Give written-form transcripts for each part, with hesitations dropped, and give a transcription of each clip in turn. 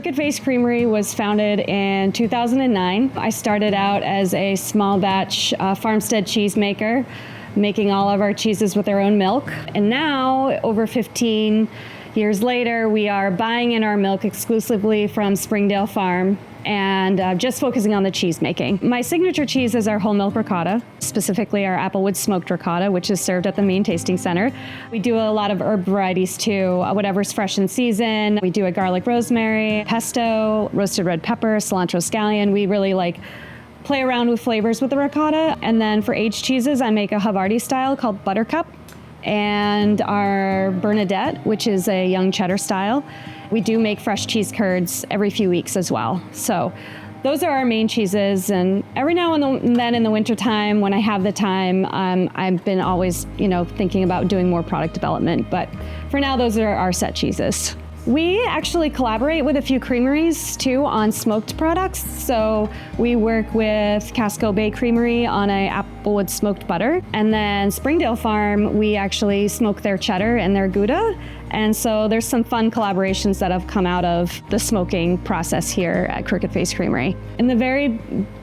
Crooked Face Creamery was founded in 2009. I started out as a small batch farmstead cheesemaker, making all of our cheeses with our own milk. And now, over 15 years later, we are buying in our milk exclusively from Springdale Farm and just focusing on the cheese making. My signature cheese is our whole milk ricotta, specifically our applewood smoked ricotta, which is served at the Maine Tasting Center. We do a lot of herb varieties too, whatever's fresh in season. We do a garlic rosemary, pesto, roasted red pepper, cilantro scallion. We really play around with flavors with the ricotta. And then for aged cheeses, I make a Havarti-style called Buttercup, and our Bernadette, which is a young cheddar-style. We do make fresh cheese curds every few weeks as well. So those are our main cheeses. And every now and then in the wintertime, when I have the time, I've been always, thinking about doing more product development. But for now, those are our set cheeses. We actually collaborate with a few creameries too on smoked products. So we work with Casco Creamery on a applewood smoked butter. And then Springdale Farm, we actually smoke their cheddar and their Gouda. And so there's some fun collaborations that have come out of the smoking process here at Crooked Face Creamery. In the very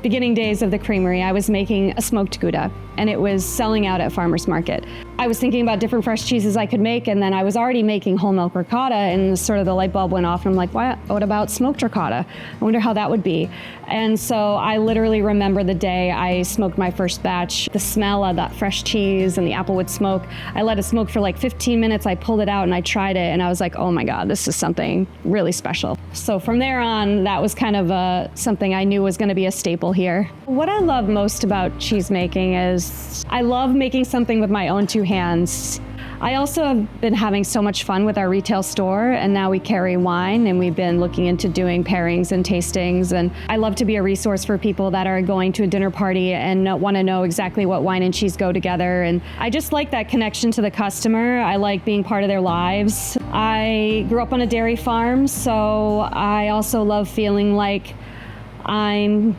beginning days of the creamery, I was making a smoked Gouda, and it was selling out at farmers market. I was thinking about different fresh cheeses I could make, and then I was already making whole milk ricotta, and sort of the light bulb went off, and I'm like, what about smoked ricotta? I wonder how that would be. And so I literally remember the day I smoked my first batch, the smell of that fresh cheese and the applewood smoke. I let it smoke for 15 minutes. I pulled it out and I tried it, and I was like, oh my God, this is something really special. So from there on, that was kind of something I knew was going to be a staple here. What I love most about cheese making is I love making something with my own two hands. I also have been having so much fun with our retail store, and now we carry wine, and we've been looking into doing pairings and tastings. And I love to be a resource for people that are going to a dinner party and want to know exactly what wine and cheese go together. And I just like that connection to the customer. I like being part of their lives. I grew up on a dairy farm, so I also love feeling like I'm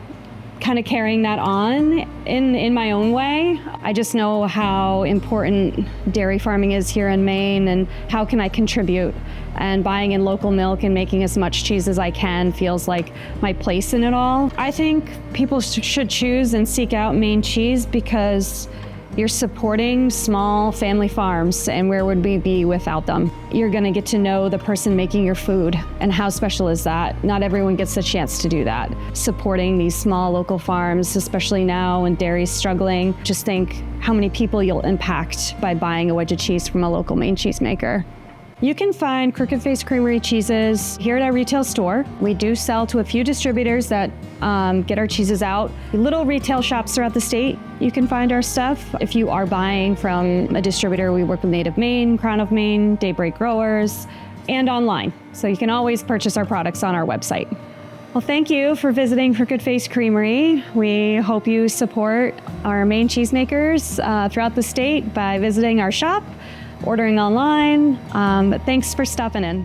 kind of carrying that on in my own way. I just know how important dairy farming is here in Maine, and how can I contribute. And buying in local milk and making as much cheese as I can feels like my place in it all. I think people should choose and seek out Maine cheese because you're supporting small family farms, and where would we be without them? You're gonna get to know the person making your food, and how special is that? Not everyone gets the chance to do that. Supporting these small local farms, especially now when dairy's struggling, just think how many people you'll impact by buying a wedge of cheese from a local Maine cheesemaker. You can find Crooked Face Creamery cheeses here at our retail store. We do sell to a few distributors that get our cheeses out. Little retail shops throughout the state, you can find our stuff. If you are buying from a distributor, we work with Native Maine, Crown of Maine, Daybreak Growers, and online. So you can always purchase our products on our website. Well, thank you for visiting Crooked Face Creamery. We hope you support our Maine cheesemakers throughout the state by visiting our shop, ordering online, but thanks for stopping in.